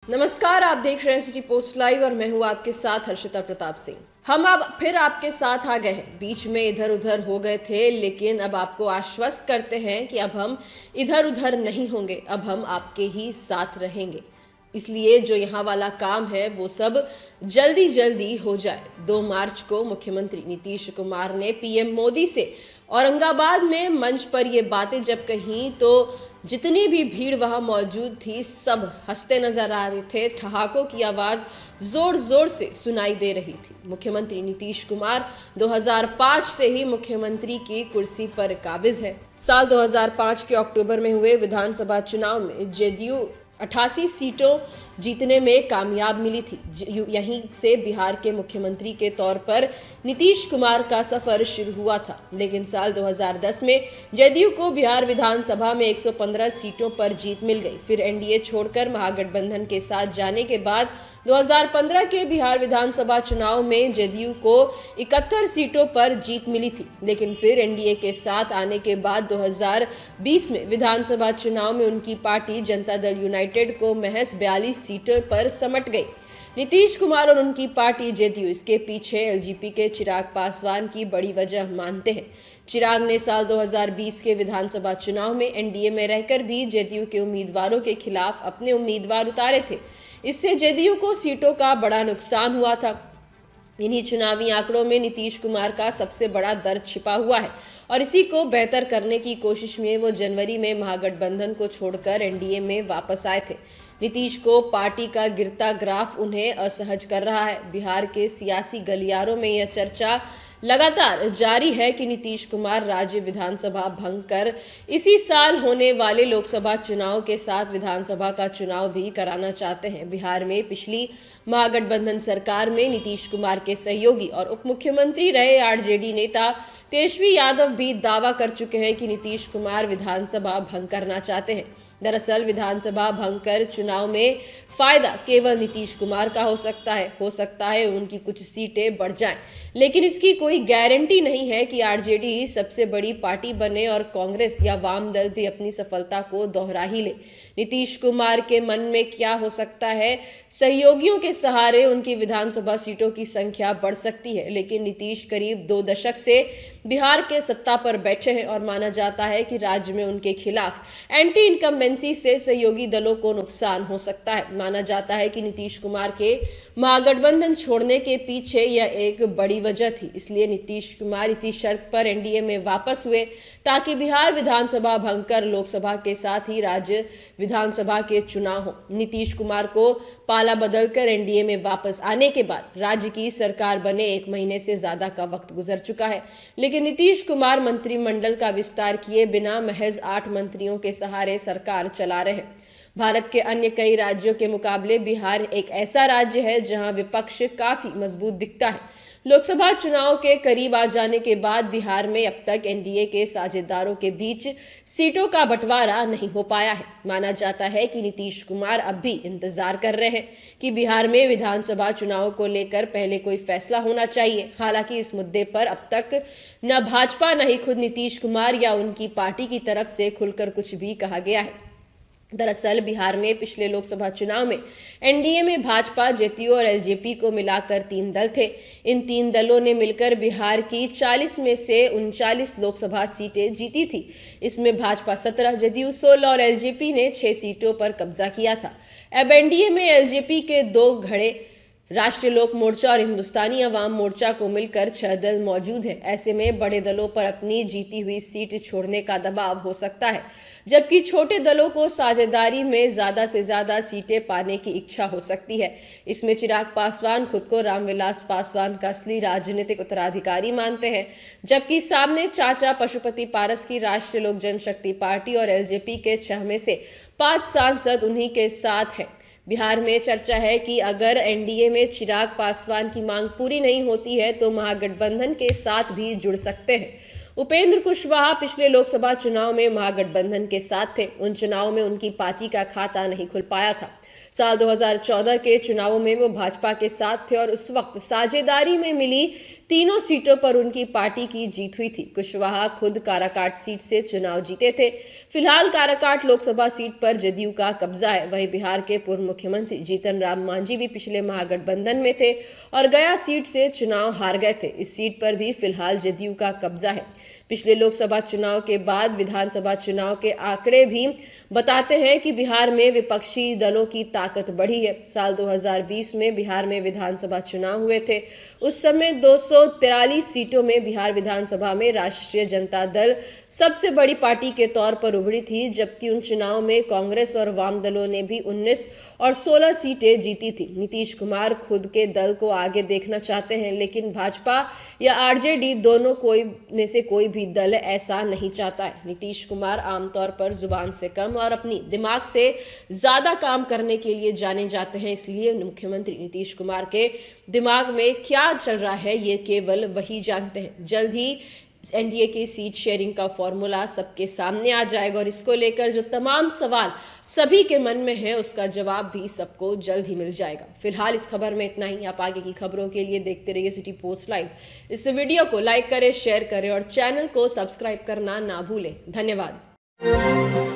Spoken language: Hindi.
नमस्कार, आप देख रहे हैं सिटी पोस्ट लाइव और मैं हूं आपके साथ हर्षिता प्रताप सिंह। हम अब फिर आपके साथ आ गए हैं। बीच में इधर उधर हो गए थे, लेकिन अब आपको आश्वस्त करते हैं कि अब हम इधर उधर नहीं होंगे, अब हम आपके ही साथ रहेंगे। इसलिए जो यहाँ वाला काम है वो सब जल्दी जल्दी हो जाए। 2 मार्च को मुख्यमंत्री नीतीश कुमार ने पीएम मोदी से औरंगाबाद में मंच पर ये बातें जब कहीं, तो जितनी भी भीड़ वहां मौजूद थी सब हंसते नजर आ रहे थे। ठहाकों की आवाज जोर जोर से सुनाई दे रही थी। मुख्यमंत्री नीतीश कुमार 2005 से ही मुख्यमंत्री की कुर्सी पर काबिज है। साल 2005 के अक्टूबर में हुए विधानसभा चुनाव में जेडीयू 88 सीटों जीतने में कामयाब मिली थी। यहीं से बिहार के मुख्यमंत्री के तौर पर नीतीश कुमार का सफर शुरू हुआ था। लेकिन साल 2010 में जेडीयू को बिहार विधानसभा में 115 सीटों पर जीत मिल गई। फिर एनडीए छोड़कर महागठबंधन के साथ जाने के बाद 2015 के बिहार विधानसभा चुनाव में जेडीयू को 71 सीटों पर जीत मिली थी। लेकिन फिर एनडीए के साथ आने के बाद 2020 में विधानसभा चुनाव में उनकी पार्टी जनता दल यूनाइटेड को महज 42 सीटों पर समट गई। नीतीश कुमार और उनकी पार्टी जेडीयू इसके पीछे एलजेपी के चिराग पासवान की बड़ी वजह मानते हैं। चिराग ने साल 2020 के विधानसभा चुनाव में एनडीए में रहकर भी जेडीयू के उम्मीदवारों के खिलाफ अपने उम्मीदवार उतारे थे। इससे जेडीयू को सीटों का बड़ा नुकसान हुआ था। इन्हीं चुनावी आंकड़ों में नीतीश कुमार का सबसे बड़ा दर्द छिपा हुआ है और इसी को बेहतर करने की कोशिश में वो जनवरी में महागठबंधन को छोड़कर एनडीए में वापस आए थे। नीतीश को पार्टी का गिरता ग्राफ उन्हें असहज कर रहा है। बिहार के सियासी गलियारों में यह चर्चा लगातार जारी है कि नीतीश कुमार राज्य विधानसभा भंग कर इसी साल होने वाले लोकसभा चुनाव के साथ विधानसभा का चुनाव भी कराना चाहते हैं। बिहार में पिछली महागठबंधन सरकार में नीतीश कुमार के सहयोगी और उप मुख्यमंत्री रहे आरजेडी नेता तेजस्वी यादव भी दावा कर चुके हैं कि नीतीश कुमार विधानसभा भंग करना चाहते हैं। दरअसल विधानसभा भंग कर चुनाव में फायदा केवल नीतीश कुमार का हो सकता है उनकी कुछ सीटें बढ़ जाएं, लेकिन इसकी कोई गारंटी नहीं है कि आरजेडी सबसे बड़ी पार्टी बने और कांग्रेस या वाम दल भी अपनी सफलता को दोहरा ही ले। नीतीश कुमार के मन में क्या हो सकता है? सहयोगियों के सहारे उनकी विधानसभा सीटों की संख्या बढ़ सकती है, लेकिन नीतीश करीब 2 दशक से बिहार के सत्ता पर बैठे हैं और माना जाता है कि राज्य में उनके खिलाफ एंटी इनकम्बेंसी से सहयोगी दलों को नुकसान हो सकता है। माना जाता है कि नीतीश कुमार के महागठबंधन छोड़ने के पीछे यह एक बड़ी वजह थी। इसलिए नीतीश कुमार इसी शर्त पर एनडीए में वापस हुए ताकि बिहार विधानसभा भंग कर लोकसभा के साथ ही राज्य विधानसभा के चुनाव हो। नीतीश कुमार को पाला बदलकर एनडीए में वापस आने के बाद राज्य की सरकार बने 1 महीने से ज्यादा का वक्त गुजर चुका है, लेकिन नीतीश कुमार मंत्रिमंडल का विस्तार किए बिना महज 8 मंत्रियों के सहारे सरकार चला रहे हैं। भारत के अन्य कई राज्यों के मुकाबले बिहार एक ऐसा राज्य है जहां विपक्ष काफी मजबूत दिखता है। लोकसभा चुनाव के करीब आ जाने के बाद बिहार में अब तक एनडीए के साझेदारों के बीच सीटों का बंटवारा नहीं हो पाया है। माना जाता है कि नीतीश कुमार अब भी इंतजार कर रहे हैं कि बिहार में विधानसभा चुनाव को लेकर पहले कोई फैसला होना चाहिए। हालांकि इस मुद्दे पर अब तक न भाजपा न ही खुद नीतीश कुमार या उनकी पार्टी की तरफ से खुलकर कुछ भी कहा गया है। दरअसल बिहार में पिछले लोकसभा चुनाव में एनडीए में भाजपा, जेडीयू और एलजेपी को मिलाकर 3 दल थे। इन 3 दलों ने मिलकर बिहार की 40 में से 39 लोकसभा सीटें जीती थी। इसमें भाजपा 17, जेडीयू 16 और एलजेपी ने 6 सीटों पर कब्जा किया था। अब एनडीए में एलजेपी के 2 घड़े राष्ट्रीय लोक मोर्चा और हिंदुस्तानी अवाम मोर्चा को मिलकर 6 दल मौजूद हैं। ऐसे में बड़े दलों पर अपनी जीती हुई सीट छोड़ने का दबाव हो सकता है, जबकि छोटे दलों को साझेदारी में ज्यादा से ज्यादा सीटें पाने की इच्छा हो सकती है। इसमें चिराग पासवान खुद को रामविलास पासवान का असली राजनीतिक उत्तराधिकारी मानते हैं, जबकि सामने चाचा पशुपति पारस की राष्ट्रीय लोक जनशक्ति पार्टी और एलजेपी के 6 में से 5 सांसद उन्हीं के साथ हैं। बिहार में चर्चा है कि अगर एनडीए में चिराग पासवान की मांग पूरी नहीं होती है तो महागठबंधन के साथ भी जुड़ सकते हैं। उपेंद्र कुशवाहा पिछले लोकसभा चुनाव में महागठबंधन के साथ थे। उन चुनावों में उनकी पार्टी का खाता नहीं खुल पाया था। साल 2014 के चुनावों में वो भाजपा के साथ थे और उस वक्त साझेदारी में मिली तीनों सीटों पर उनकी पार्टी की जीत हुई थी। कुशवाहा खुद काराकाट सीट से चुनाव जीते थे। फिलहाल काराकाट लोकसभा सीट पर जदयू का कब्जा है। वहीं बिहार के पूर्व मुख्यमंत्री जीतन राम मांझी भी पिछले महागठबंधन में थे और गया सीट से चुनाव हार गए थे। इस सीट पर भी फिलहाल जदयू का कब्जा है। पिछले लोकसभा चुनाव के बाद विधानसभा चुनाव के आंकड़े भी बताते हैं कि बिहार में विपक्षी दलों की ताकत बढ़ी है। साल 2020 में बिहार में विधानसभा चुनाव हुए थे। उस समय 243 सीटों में बिहार विधानसभा में राष्ट्रीय जनता दल सबसे बड़ी पार्टी के तौर पर उभरी थी, जबकि उन चुनाव में कांग्रेस और वाम दलों ने भी 19 और 16 सीटें जीती थी। नीतीश कुमार खुद के दल को आगे देखना चाहते हैं, लेकिन भाजपा या आरजेडी दोनों में से कोई भी दल ऐसा नहीं चाहता है। नीतीश कुमार आमतौर पर जुबान से कम और अपनी दिमाग से ज्यादा काम करने के लिए जाने जाते हैं, इसलिए मुख्यमंत्री नीतीश कुमार के दिमाग में क्या चल रहा है ये केवल वही जानते हैं। जल्द ही एनडीए की सीट शेयरिंग का फॉर्मूला सबके सामने आ जाएगा और इसको लेकर जो तमाम सवाल सभी के मन में है उसका जवाब भी सबको जल्द ही मिल जाएगा। फिलहाल इस खबर में इतना ही। आप आगे की खबरों के लिए देखते रहिए सिटी पोस्ट लाइव। इस वीडियो को लाइक करें, शेयर करें और चैनल को सब्सक्राइब करना ना भूलें। धन्यवाद।